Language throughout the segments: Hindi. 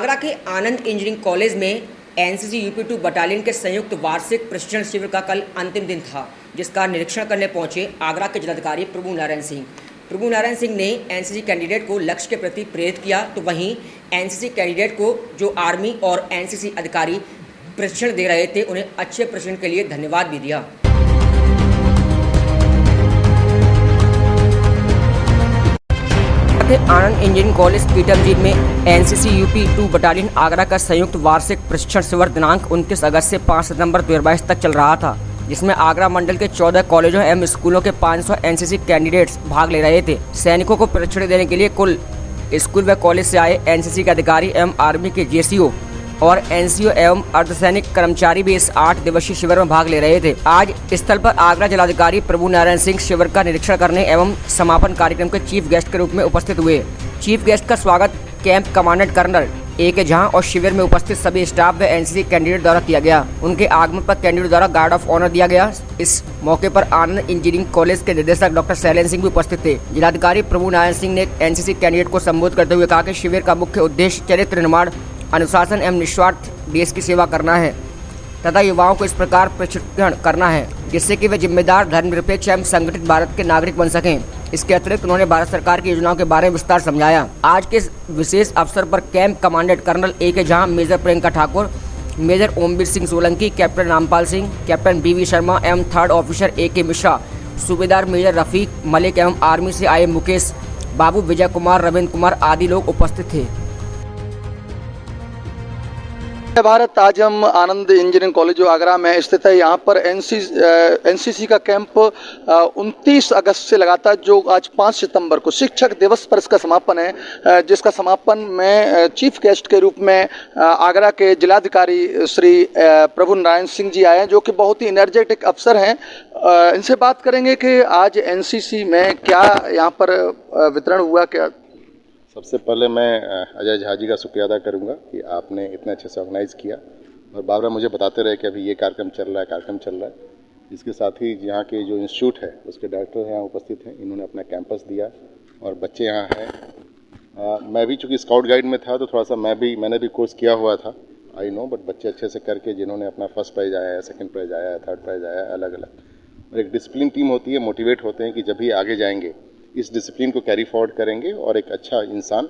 आगरा के आनंद इंजीनियरिंग कॉलेज में एनसीसी यूपी 2 बटालियन के संयुक्त वार्षिक प्रशिक्षण शिविर का कल अंतिम दिन था, जिसका निरीक्षण करने पहुंचे आगरा के जिलाधिकारी प्रभु नारायण सिंह। प्रभु नारायण सिंह ने एनसीसी कैंडिडेट को लक्ष्य के प्रति प्रेरित किया, तो वहीं एनसीसी कैंडिडेट को जो आर्मी और एनसीसी अधिकारी प्रशिक्षण दे रहे थे उन्हें अच्छे प्रशिक्षण के लिए धन्यवाद भी दिया। आनंद इंजीनियरिंग कॉलेज पीटमजीत में एनसीसी यूपी 2 बटालियन आगरा का संयुक्त वार्षिक प्रशिक्षण शिविर दिनांक 29 अगस्त से 5 सितंबर 2022 तक चल रहा था, जिसमें आगरा मंडल के 14 कॉलेजों एवं स्कूलों के 500 एनसीसी कैंडिडेट्स भाग ले रहे थे। सैनिकों को प्रशिक्षण देने के लिए कुल स्कूल व कॉलेज से आए एनसीसी के अधिकारी एवं आर्मी के जेसीओ और एनसीओ एवं अर्धसैनिक कर्मचारी भी इस 8 दिवसीय शिविर में भाग ले रहे थे। आज स्थल पर आगरा जिलाधिकारी प्रभु नारायण सिंह शिविर का निरीक्षण करने एवं समापन कार्यक्रम के चीफ गेस्ट के रूप में उपस्थित हुए। चीफ गेस्ट का स्वागत camp commandant colonel A K. Jha और शिविर में उपस्थित सभी स्टाफ व एनसीसी कैंडिडेट द्वारा किया गया। उनके आगमन पर कैंडिडेट द्वारा गार्ड ऑफ ऑनर दिया गया। इस मौके पर आनंद इंजीनियरिंग कॉलेज के निदेशक डॉक्टर शैलेंद्र सिंह भी उपस्थित थे। जिलाधिकारी प्रभु नारायण सिंह ने एनसीसी कैंडिडेट को संबोधित करते हुए कहा कि शिविर का मुख्य उद्देश्य चरित्र निर्माण, अनुशासन एवं निस्वार्थ देश की सेवा करना है तथा युवाओं को इस प्रकार प्रशिक्षण करना है जिससे कि वे जिम्मेदार, धर्मनिरपेक्ष एवं संगठित भारत के नागरिक बन सकें। इसके अतिरिक्त उन्होंने भारत सरकार की योजनाओं के बारे में विस्तार समझाया। आज के विशेष अवसर पर camp commandant colonel A K. Jha, major Priyanka Thakur, major Omvir Singh Solanki, captain Rampal Singh, captain B V. Sharma एवं 3rd ऑफिसर ए.के. मिश्रा, सूबेदार मेजर रफीक मलिक एवं आर्मी से आए मुकेश बाबू, विजय कुमार, रविंद्र कुमार आदि लोग उपस्थित थे। भारत, आज हम आनंद इंजीनियरिंग कॉलेज जो आगरा में स्थित है, यहाँ पर एनसीसी का कैंप 29 अगस्त से लगातार, जो आज 5 सितंबर को शिक्षक दिवस पर इसका समापन है, जिसका समापन में चीफ गेस्ट के रूप में आगरा के जिलाधिकारी श्री प्रभु नारायण सिंह जी आए हैं, जो कि बहुत ही एनर्जेटिक अफसर हैं। इनसे बात करेंगे कि आज एनसीसी में क्या यहाँ पर वितरण हुआ। क्या सबसे पहले मैं अजय झा जी का शुक्रिया अदा करूंगा कि आपने इतने अच्छे से ऑर्गेनाइज़ किया और बार बार मुझे बताते रहे कि अभी ये कार्यक्रम चल रहा है। इसके साथ ही यहाँ के जो इंस्टीट्यूट है उसके डायरेक्टर यहाँ उपस्थित हैं, इन्होंने अपना कैंपस दिया और बच्चे यहाँ हैं। मैं भी चूँकि स्काउट गाइड में था तो थोड़ा सा मैंने भी कोर्स किया हुआ था, आई नो, बट बच्चे अच्छे से करके जिन्होंने अपना फर्स्ट प्राइज़ आया है, सेकेंड प्राइज़ आया है, थर्ड प्राइज़ आया है, अलग अलग, और एक डिसिप्लिन टीम होती है, मोटिवेट होते हैं कि जब भी आगे जाएंगे इस डिसिप्लिन को कैरी फॉरवर्ड करेंगे और एक अच्छा इंसान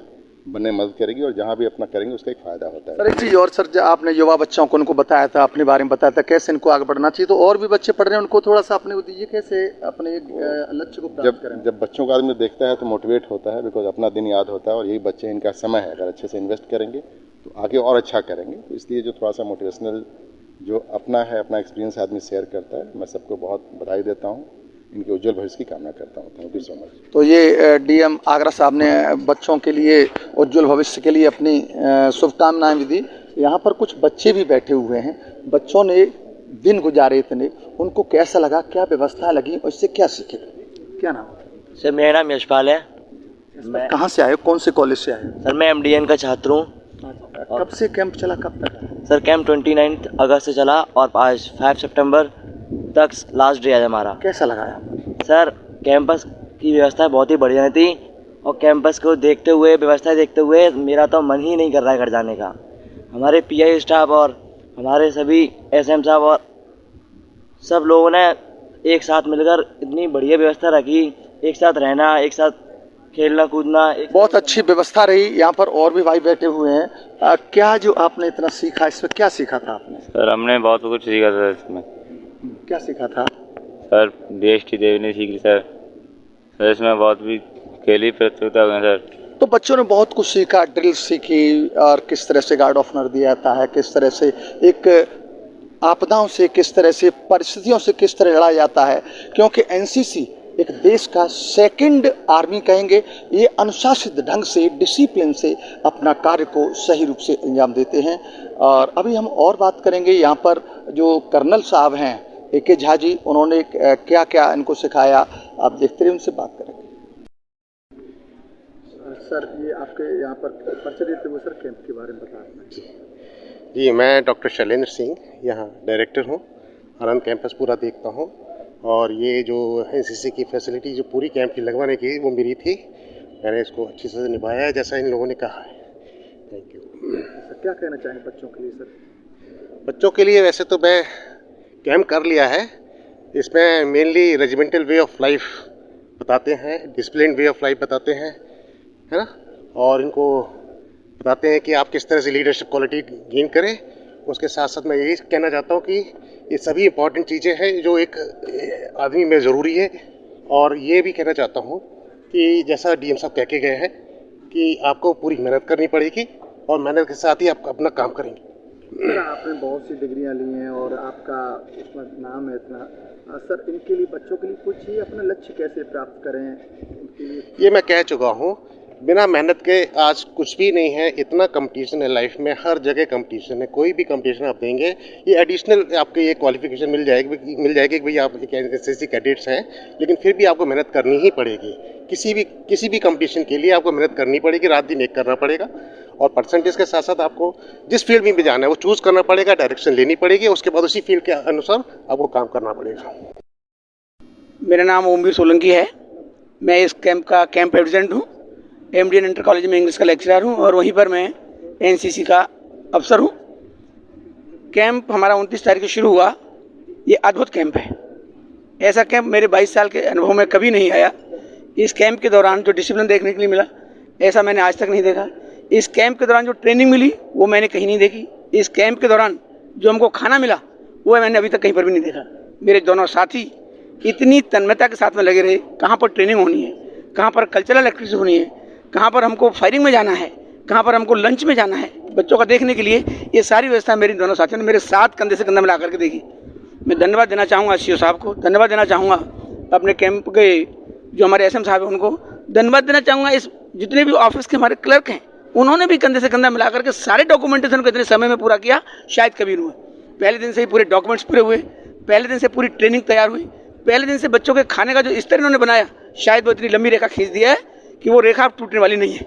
बनने में मदद करेगी और जहाँ भी अपना करेंगे उसका एक फ़ायदा होता है। सर, एक चीज़ और, सर, आपने युवा बच्चों को उनको बताया था, अपने बारे में बताया था, कैसे इनको आगे बढ़ना चाहिए, तो और भी बच्चे पढ़ रहे हैं उनको थोड़ा सा अपने को दीजिए, कैसे अपने लक्ष्य को प्राप्त करें। जब बच्चों को आदमी देखता है तो मोटिवेट होता है, बिकॉज अपना दिन याद होता है और यही बच्चे, इनका समय है, अगर अच्छे से इन्वेस्ट करेंगे तो आगे और अच्छा करेंगे। तो इसलिए जो थोड़ा सा मोटिवेशनल जो अपना एक्सपीरियंस आदमी शेयर करता है, मैं सबको बहुत बधाई देता हूँ, इनके उज्जवल भविष्य की कामना करता हूँ। Thank you so much. तो ये डीएम आगरा साहब ने बच्चों के लिए उज्जवल भविष्य के लिए अपनी शुभकामनाएं भी दी। यहाँ पर कुछ बच्चे भी बैठे हुए हैं, बच्चों ने दिन गुजारे इतने, उनको कैसा लगा, क्या व्यवस्था लगी और इससे क्या सीखे। क्या नाम है सर? मेरा नाम यशपाल है। मैं कहाँ से आए, कौन से कॉलेज से आए? सर मैं MDN का छात्र हूँ। कब से कैंप चला, कब तक? सर कैंप 29 अगस्त से चला और आज 5 सितंबर तक लास्ट डे है हमारा। कैसा लगा सर? कैंपस की व्यवस्था बहुत ही बढ़िया थी और कैंपस को देखते हुए, व्यवस्था देखते हुए मेरा तो मन ही नहीं कर रहा है घर जाने का। हमारे PI स्टाफ और हमारे सभी SM साहब और सब लोगों ने एक साथ मिलकर इतनी बढ़िया व्यवस्था रखी, एक साथ रहना, एक साथ खेलना कूदना, बहुत अच्छी व्यवस्था रही। यहाँ पर और भी भाई बैठे हुए हैं, क्या जो आपने इतना सीखा, इसमें क्या सीखा था आपने? सर हमने बहुत कुछ सीखा था इसमें। क्या सीखा था? सर देश की देवनी सीखी सर इसमें बहुत भी खेली प्रतियोगिता हुई सर। तो बच्चों ने बहुत कुछ सीखा, ड्रिल सीखी और किस तरह से गार्ड ऑफ ऑनर दिया जाता है, किस तरह से एक आपदाओं से, किस तरह से परिस्थितियों से किस तरह लड़ा जाता है, क्योंकि एनसीसी एक देश का सेकंड आर्मी कहेंगे। ये अनुशासित ढंग से, डिसिप्लिन से अपना कार्य को सही रूप से अंजाम देते हैं। और अभी हम और बात करेंगे, यहाँ पर जो कर्नल साहब हैं ए.के. झा जी, उन्होंने क्या क्या इनको सिखाया, आप देखते रहिए, उनसे बात करेंगे। सर, ये आपके यहाँ पर परिचय देते हुए सर कैंप के बारे में बता रहे हैं। जी, मैं डॉक्टर शैलेंद्र सिंह, यहाँ डायरेक्टर हूँ, आनंद कैंपस पूरा देखता हूँ और ये जो एनसीसी की फैसिलिटी जो पूरी कैंप की लगवाने की वो मेरी थी, मैंने इसको अच्छी से निभाया है जैसा इन लोगों ने कहा है। Thank you. क्या कहना चाहें बच्चों के लिए सर? बच्चों के लिए वैसे तो मैं कैंप कर लिया है। इसमें mainly regimental way of life बताते हैं, डिसिप्लिन वे ऑफ लाइफ बताते हैं, है ना, और इनको बताते हैं कि आप किस तरह से लीडरशिप क्वालिटी गेन करें। उसके साथ साथ मैं यही कहना चाहता हूँ कि ये सभी इंपॉर्टेंट चीज़ें हैं जो एक आदमी में ज़रूरी है। और ये भी कहना चाहता हूँ कि जैसा डीएम साहब कह के गए हैं कि आपको पूरी मेहनत करनी पड़ेगी और मेहनत के साथ ही आप अपना काम करेंगे। सर आपने बहुत सी डिग्रियां ली हैं और आपका इसमें नाम है इतना, सर इनके लिए बच्चों के लिए कुछ ही अपना लक्ष्य कैसे प्राप्त करें इनके लिए? ये मैं कह चुका हूँ, बिना मेहनत के आज कुछ भी नहीं है। इतना कंपटीशन है लाइफ में, हर जगह कंपटीशन है। कोई भी कंपटीशन आप देंगे ये एडिशनल आपको ये क्वालिफिकेशन मिल जाएगी कि भाई आप एसएससी कैडेट्स हैं, लेकिन फिर भी आपको मेहनत करनी ही पड़ेगी। किसी भी कंपटीशन के लिए आपको मेहनत करनी पड़ेगी, रात दिन एक करना पड़ेगा। और परसेंटेज के साथ साथ आपको जिस फील्ड में भी जाना है वो चूज़ करना पड़ेगा, डायरेक्शन लेनी पड़ेगी, उसके बाद उसी फील्ड के अनुसार आपको काम करना पड़ेगा। मेरा नाम ओमवीर सोलंकी है। मैं इस कैंप का कैंप प्रेसिडेंट हूँ। एमडीएन इंटर कॉलेज में इंग्लिश का लेक्चरर हूँ और वहीं पर मैं एनसीसी का अफसर हूँ। कैंप हमारा 29 तारीख को शुरू हुआ। ये अद्भुत कैंप है। ऐसा कैंप मेरे 22 साल के अनुभव में कभी नहीं आया। इस कैंप के दौरान जो डिसिप्लिन देखने के लिए मिला ऐसा मैंने आज तक नहीं देखा। इस कैंप के दौरान जो ट्रेनिंग मिली वो मैंने कहीं नहीं देखी। इस कैंप के दौरान जो हमको खाना मिला वो मैंने अभी तक कहीं पर भी नहीं देखा। मेरे दोनों साथी इतनी तन्मयता के साथ में लगे रहे। कहाँ पर ट्रेनिंग होनी है, कहाँ पर कल्चरल एक्टिविटीज होनी है, कहाँ पर हमको फायरिंग में जाना है, कहाँ पर हमको लंच में जाना है, बच्चों का देखने के लिए ये सारी व्यवस्था मेरी दोनों साथियों ने मेरे साथ कंधे से कंधा मिला करके देखी। मैं धन्यवाद देना चाहूँगा सीओ साहब को, धन्यवाद देना चाहूँगा अपने कैंप के जो हमारे एसएम साहब हैं उनको धन्यवाद देना चाहूँगा। इस जितने भी ऑफिस के हमारे क्लर्क हैं उन्होंने भी कंधे से कंधा मिला करके सारे डॉक्यूमेंटेशन को इतने समय में पूरा किया, शायद कभी नहीं हुआ। पहले दिन से ही पूरे डॉक्यूमेंट्स पूरे हुए, पहले दिन से पूरी ट्रेनिंग तैयार हुई, पहले दिन से बच्चों के खाने का जो स्तर इन्होंने बनाया शायद वो इतनी लंबी रेखा खींच दिया है कि वो रेखा टूटने वाली नहीं है।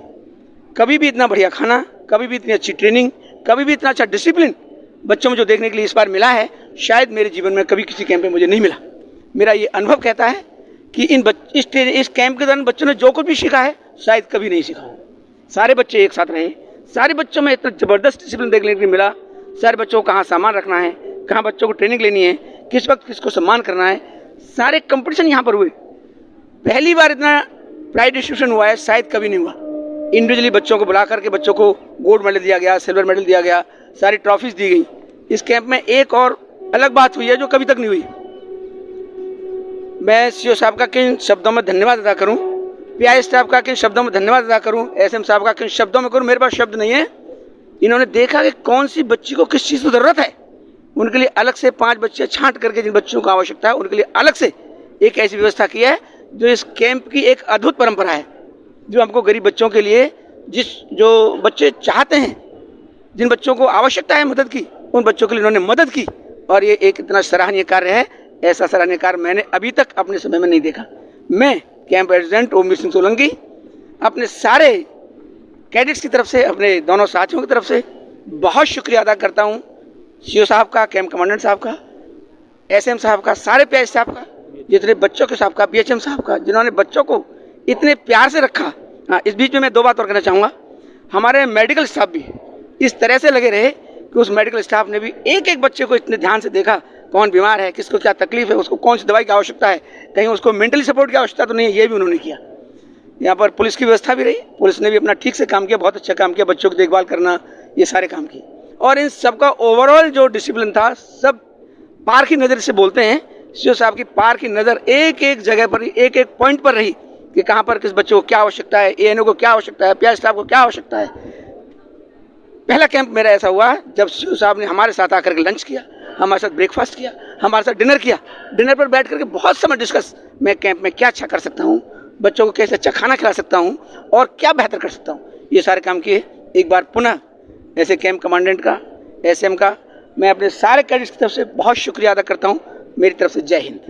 कभी भी इतना बढ़िया खाना, कभी भी इतनी अच्छी ट्रेनिंग, कभी भी इतना अच्छा डिसिप्लिन बच्चों में जो देखने के लिए इस बार मिला है शायद मेरे जीवन में कभी किसी कैंप में मुझे नहीं मिला। मेरा ये अनुभव कहता है कि इस कैंप के दौरान बच्चों ने जो कुछ भी सीखा है शायद कभी नहीं सीखा। सारे बच्चे एक साथ रहे, सारे बच्चों में इतना ज़बरदस्त डिसिप्लिन देखने के लिए मिला। सारे बच्चों को कहाँ सामान रखना है, कहाँ बच्चों को ट्रेनिंग लेनी है, किस वक्त किसको सम्मान करना है, सारे कंपटीशन यहाँ पर हुए। पहली बार इतना प्राइज डिस्ट्रीब्यूशन हुआ है शायद कभी नहीं हुआ। इंडिविजुअली बच्चों को बुला करके बच्चों को गोल्ड मेडल दिया गया, सिल्वर मेडल दिया गया, सारी ट्रॉफीज दी गई। इस कैंप में एक और अलग बात हुई है जो कभी तक नहीं हुई। मैं सीओ साहब का किन शब्दों में धन्यवाद अदा करूं, पीआई स्टाफ का किन शब्दों में धन्यवाद अदा करूं, एसएम साहब का किन शब्दों में करूं, मेरे पास शब्द नहीं है। इन्होंने देखा कि कौन सी बच्ची को किस चीज़ की ज़रूरत है, उनके लिए अलग से 5 बच्चे छांट करके जिन बच्चों को आवश्यकता है उनके लिए अलग से एक ऐसी व्यवस्था की है जो इस कैंप की एक अद्भुत परंपरा है, जो हमको गरीब बच्चों के लिए जो बच्चे चाहते हैं, जिन बच्चों को आवश्यकता है मदद की, उन बच्चों के लिए इन्होंने मदद की। और ये एक इतना सराहनीय कार्य है। ऐसा सराहनीय कार्य मैंने अभी तक अपने समय में नहीं देखा। मैं कैंप प्रेसिडेंट ओमवीर सिंह सोलंकी अपने सारे कैडेट्स की तरफ से, अपने दोनों साथियों की तरफ से बहुत शुक्रिया अदा करता हूँ। सीओ साहब का, कैंप कमांडेंट साहब का, एसएम साहब का, सारे पीआई स्टाफ का, जितने बच्चों के साहब का, बीएचएम साहब का, जिन्होंने बच्चों को इतने प्यार से रखा। हाँ, इस बीच में मैं 2 बात और कहना चाहूँगा। हमारे मेडिकल स्टाफ भी इस तरह से लगे रहे कि उस मेडिकल स्टाफ ने भी एक एक बच्चे को इतने ध्यान से देखा, कौन बीमार है, किसको क्या तकलीफ है, उसको कौन सी दवाई की आवश्यकता है, कहीं उसको मेंटली सपोर्ट की आवश्यकता तो नहीं है, ये भी उन्होंने किया। यहाँ पर पुलिस की व्यवस्था भी रही, पुलिस ने भी अपना ठीक से काम किया, बहुत अच्छा काम किया, बच्चों की देखभाल करना, ये सारे काम किए। और इन सबका ओवरऑल जो डिसिप्लिन था, सब पार की नज़र से बोलते हैं। सीओ साहब की पार की नज़र एक एक जगह पर, एक एक पॉइंट पर रही कि कहाँ पर किस बच्चे को क्या आवश्यकता है, एएनओ को क्या आवश्यकता है, पीआई स्टाफ को क्या आवश्यकता है। पहला कैंप मेरा ऐसा हुआ जब सीओ साहब ने हमारे साथ आकर के लंच किया, हमारे साथ ब्रेकफास्ट किया, हमारे साथ डिनर किया। डिनर पर बैठ करके बहुत समय डिस्कस, मैं कैंप में क्या अच्छा कर सकता हूँ, बच्चों को कैसे अच्छा खाना खिला सकता हूँ और क्या बेहतर कर सकता हूँ, ये सारे काम किए। एक बार पुनः ऐसे कैंप कमांडेंट का, एसएम का मैं अपने सारे कैडेट्स की तरफ से बहुत शुक्रिया अदा करता हूँ। मेरी तरफ से जय हिंद।